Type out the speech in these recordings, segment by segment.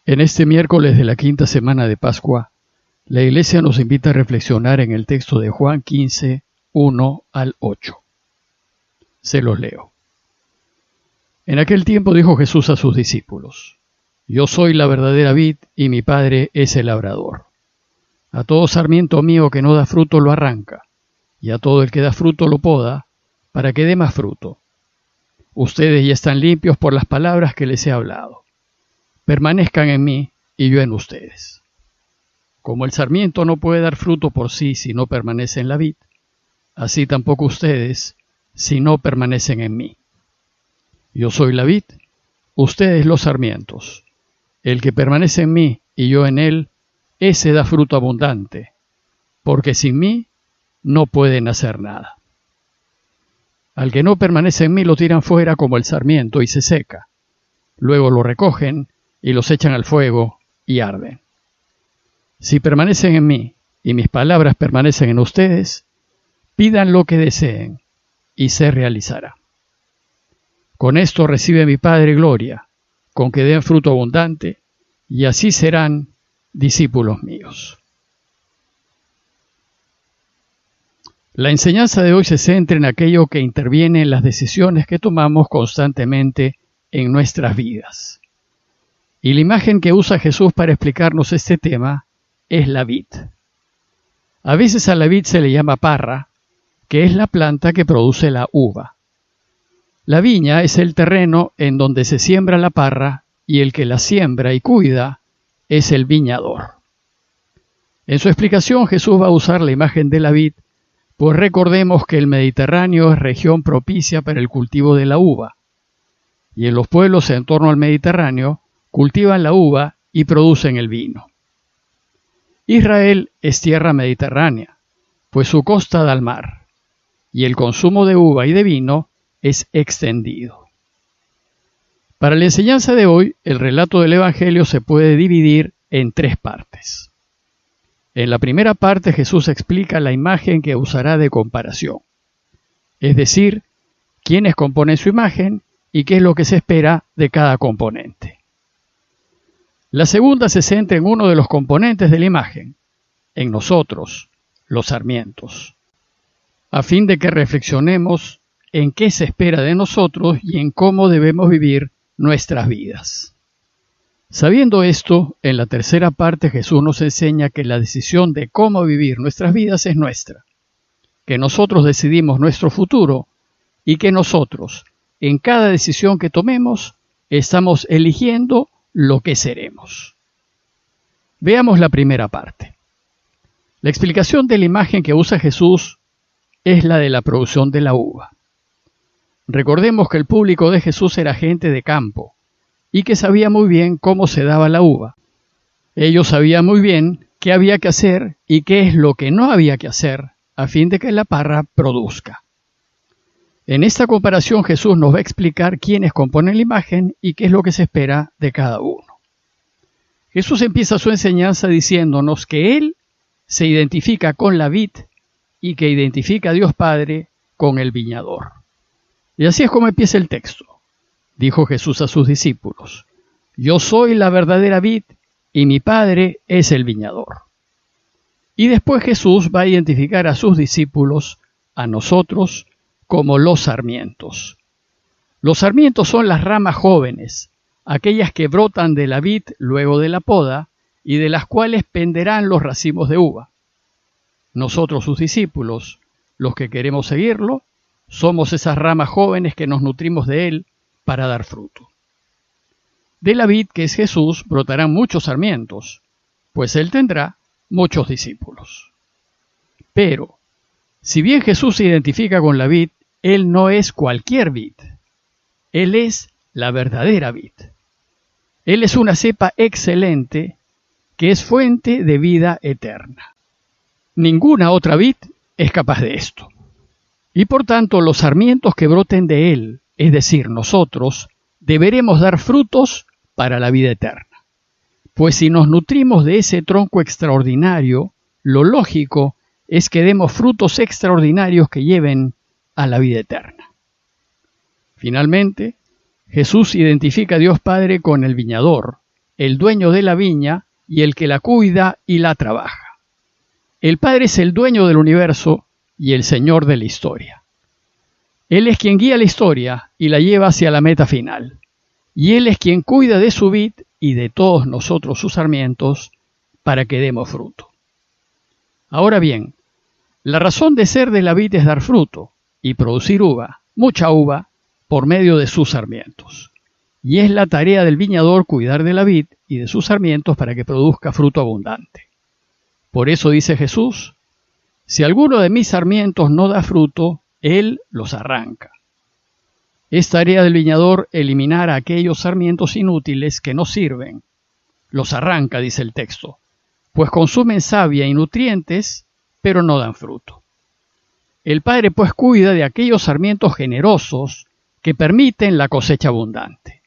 En este miércoles de la quinta semana de Pascua, la Iglesia nos invita a reflexionar en el texto de Juan 15, 1 al 8. Se los leo. En aquel tiempo dijo Jesús a sus discípulos: Yo soy la verdadera vid y mi Padre es el labrador. A todo sarmiento mío que no da fruto lo arranca, y a todo el que da fruto lo poda, para que dé más fruto. Ustedes ya están limpios por las palabras que les he hablado. Permanezcan en mí y yo en ustedes. Como el sarmiento no puede dar fruto por sí si no permanece en la vid, así tampoco ustedes si no permanecen en mí. Yo soy la vid, ustedes los sarmientos. El que permanece en mí y yo en él, ese da fruto abundante, porque sin mí no pueden hacer nada. Al que no permanece en mí lo tiran fuera como el sarmiento y se seca. Luego lo recogen y los echan al fuego y arden. Si permanecen en mí y mis palabras permanecen en ustedes, pidan lo que deseen y se realizará. Con esto recibe mi Padre gloria, con que den fruto abundante, y así serán discípulos míos. La enseñanza de hoy se centra en aquello que interviene en las decisiones que tomamos constantemente en nuestras vidas. Y la imagen que usa Jesús para explicarnos este tema es la vid. A veces a la vid se le llama parra, que es la planta que produce la uva. La viña es el terreno en donde se siembra la parra y el que la siembra y cuida es el viñador. En su explicación Jesús va a usar la imagen de la vid, pues recordemos que el Mediterráneo es región propicia para el cultivo de la uva, y en los pueblos en torno al Mediterráneo cultivan la uva y producen el vino. Israel es tierra mediterránea, pues su costa da al mar, y el consumo de uva y de vino es extendido. Para la enseñanza de hoy, el relato del Evangelio se puede dividir en tres partes. En la primera parte Jesús explica la imagen que usará de comparación, es decir, quiénes componen su imagen y qué es lo que se espera de cada componente. La segunda se centra en uno de los componentes de la imagen, en nosotros, los sarmientos, a fin de que reflexionemos en qué se espera de nosotros y en cómo debemos vivir nuestras vidas. Sabiendo esto, en la tercera parte Jesús nos enseña que la decisión de cómo vivir nuestras vidas es nuestra, que nosotros decidimos nuestro futuro y que nosotros, en cada decisión que tomemos, estamos eligiendo lo que seremos. Veamos la primera parte. La explicación de la imagen que usa Jesús es la de la producción de la uva. Recordemos que el público de Jesús era gente de campo y que sabía muy bien cómo se daba la uva. Ellos sabían muy bien qué había que hacer y qué es lo que no había que hacer a fin de que la parra produzca. En esta comparación Jesús nos va a explicar quiénes componen la imagen y qué es lo que se espera de cada uno. Jesús empieza su enseñanza diciéndonos que Él se identifica con la vid y que identifica a Dios Padre con el viñador. Y así es como empieza el texto. Dijo Jesús a sus discípulos: Yo soy la verdadera vid y mi Padre es el viñador. Y después Jesús va a identificar a sus discípulos, a nosotros, como los sarmientos. Los sarmientos son las ramas jóvenes, aquellas que brotan de la vid luego de la poda y de las cuales penderán los racimos de uva. Nosotros, sus discípulos, los que queremos seguirlo, somos esas ramas jóvenes que nos nutrimos de él para dar fruto. De la vid, que es Jesús, brotarán muchos sarmientos, pues él tendrá muchos discípulos. Pero, si bien Jesús se identifica con la vid, él no es cualquier vid. Él es la verdadera vid. Él es una cepa excelente que es fuente de vida eterna. Ninguna otra vid es capaz de esto. Y por tanto, los sarmientos que broten de él, es decir, nosotros, deberemos dar frutos para la vida eterna. Pues si nos nutrimos de ese tronco extraordinario, lo lógico es que demos frutos extraordinarios que lleven a la vida eterna. Finalmente, Jesús identifica a Dios Padre con el viñador, el dueño de la viña y el que la cuida y la trabaja. El Padre es el dueño del universo y el Señor de la historia. Él es quien guía la historia y la lleva hacia la meta final. Y Él es quien cuida de su vid y de todos nosotros sus sarmientos para que demos fruto. Ahora bien, la razón de ser de la vid es dar fruto y producir uva, mucha uva, por medio de sus sarmientos. Y es la tarea del viñador cuidar de la vid y de sus sarmientos para que produzca fruto abundante. Por eso dice Jesús, si alguno de mis sarmientos no da fruto, Él los arranca. Es tarea del viñador eliminar a aquellos sarmientos inútiles que no sirven. Los arranca, dice el texto, pues consumen savia y nutrientes, pero no dan fruto. El Padre pues cuida de aquellos sarmientos generosos que permiten la cosecha abundante.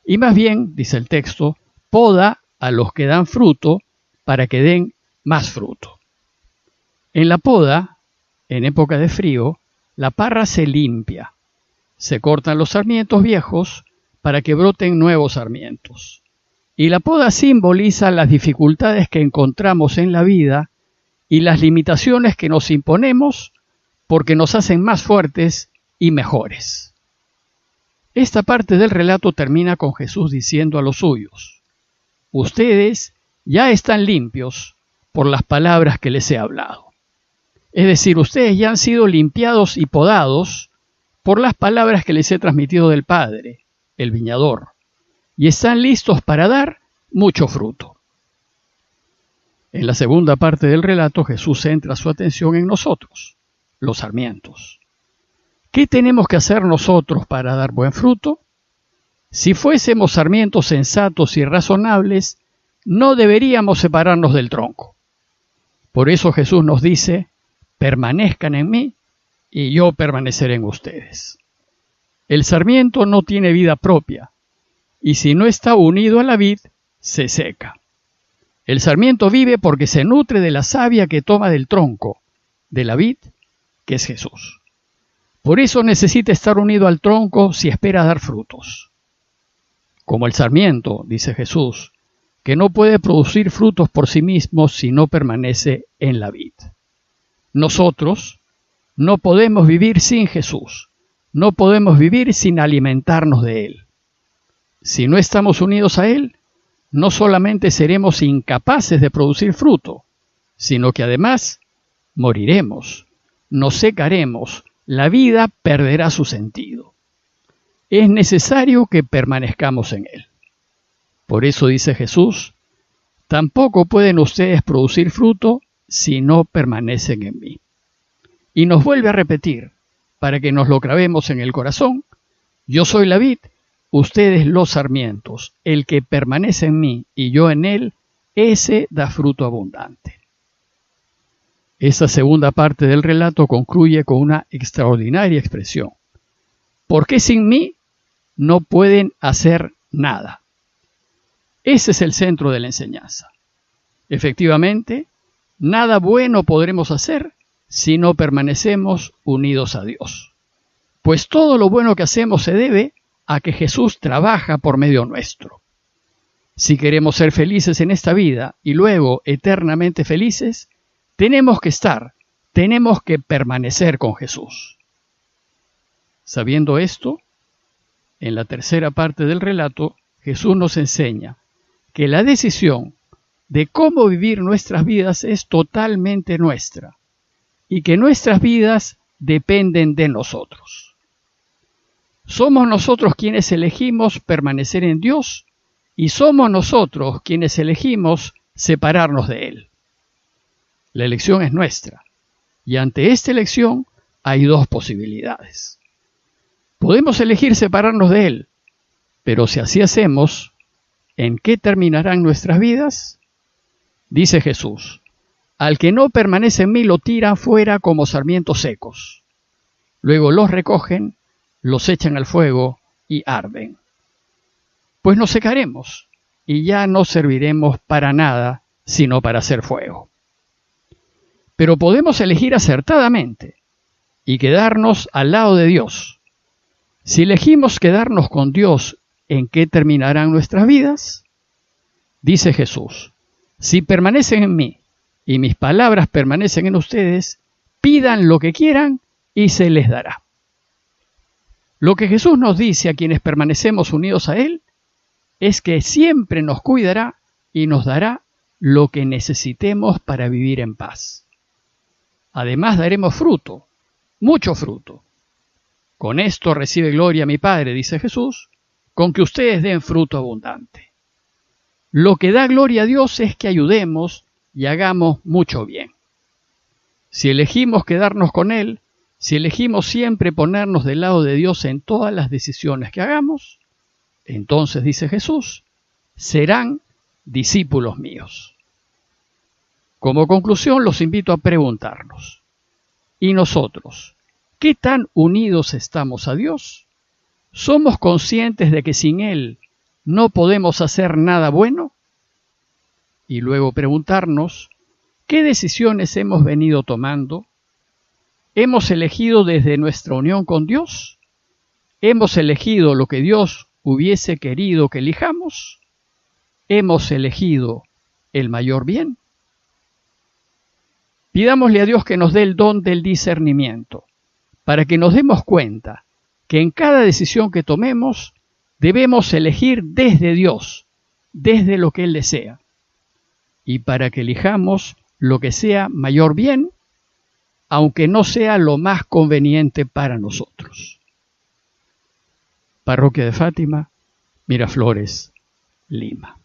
Y más bien, dice el texto, poda a los que dan fruto para que den más fruto. En la poda, en época de frío, la parra se limpia. Se cortan los sarmientos viejos para que broten nuevos sarmientos. Y la poda simboliza las dificultades que encontramos en la vida y las limitaciones que nos imponemos porque nos hacen más fuertes y mejores. Esta parte del relato termina con Jesús diciendo a los suyos, ustedes ya están limpios por las palabras que les he hablado. Es decir, ustedes ya han sido limpiados y podados por las palabras que les he transmitido del Padre, el viñador, y están listos para dar mucho fruto. En la segunda parte del relato, Jesús centra su atención en nosotros, los sarmientos. ¿Qué tenemos que hacer nosotros para dar buen fruto? Si fuésemos sarmientos sensatos y razonables, no deberíamos separarnos del tronco. Por eso Jesús nos dice, permanezcan en mí y yo permaneceré en ustedes. El sarmiento no tiene vida propia, y si no está unido a la vid, se seca. El sarmiento vive porque se nutre de la savia que toma del tronco, de la vid, que es Jesús. Por eso necesita estar unido al tronco si espera dar frutos. Como el sarmiento, dice Jesús, que no puede producir frutos por sí mismo si no permanece en la vid. Nosotros no podemos vivir sin Jesús, no podemos vivir sin alimentarnos de Él. Si no estamos unidos a Él, no solamente seremos incapaces de producir fruto, sino que además moriremos, nos secaremos, la vida perderá su sentido. Es necesario que permanezcamos en Él. Por eso dice Jesús, tampoco pueden ustedes producir fruto si no permanecen en mí. Y nos vuelve a repetir, para que nos lo grabemos en el corazón, yo soy la vid, ustedes los sarmientos, el que permanece en mí y yo en él, ese da fruto abundante. Esta segunda parte del relato concluye con una extraordinaria expresión. Porque sin mí no pueden hacer nada. Ese es el centro de la enseñanza. Efectivamente, nada bueno podremos hacer si no permanecemos unidos a Dios. Pues todo lo bueno que hacemos se debe a que Jesús trabaja por medio nuestro. Si queremos ser felices en esta vida y luego eternamente felices, tenemos que permanecer con Jesús. Sabiendo esto, en la tercera parte del relato, Jesús nos enseña que la decisión de cómo vivir nuestras vidas es totalmente nuestra y que nuestras vidas dependen de nosotros. Somos nosotros quienes elegimos permanecer en Dios y somos nosotros quienes elegimos separarnos de Él. La elección es nuestra y ante esta elección hay dos posibilidades. Podemos elegir separarnos de Él, pero si así hacemos, ¿en qué terminarán nuestras vidas? Dice Jesús, al que no permanece en mí lo tiran fuera como sarmientos secos. Luego los recogen, los echan al fuego y arden. Pues nos secaremos y ya no serviremos para nada, sino para hacer fuego. Pero podemos elegir acertadamente y quedarnos al lado de Dios. Si elegimos quedarnos con Dios, ¿en qué terminarán nuestras vidas? Dice Jesús, si permanecen en mí y mis palabras permanecen en ustedes, pidan lo que quieran y se les dará. Lo que Jesús nos dice a quienes permanecemos unidos a Él es que siempre nos cuidará y nos dará lo que necesitemos para vivir en paz. Además daremos fruto, mucho fruto. Con esto recibe gloria mi Padre, dice Jesús, con que ustedes den fruto abundante. Lo que da gloria a Dios es que ayudemos y hagamos mucho bien. Si elegimos quedarnos con Él, si elegimos siempre ponernos del lado de Dios en todas las decisiones que hagamos, entonces, dice Jesús, serán discípulos míos. Como conclusión, los invito a preguntarnos, ¿y nosotros, qué tan unidos estamos a Dios? ¿Somos conscientes de que sin Él no podemos hacer nada bueno? Y luego preguntarnos, ¿qué decisiones hemos venido tomando? ¿Hemos elegido desde nuestra unión con Dios? ¿Hemos elegido lo que Dios hubiese querido que elijamos? ¿Hemos elegido el mayor bien? Pidámosle a Dios que nos dé el don del discernimiento, para que nos demos cuenta que en cada decisión que tomemos debemos elegir desde Dios, desde lo que Él desea, y para que elijamos lo que sea mayor bien, aunque no sea lo más conveniente para nosotros. Parroquia de Fátima, Miraflores, Lima.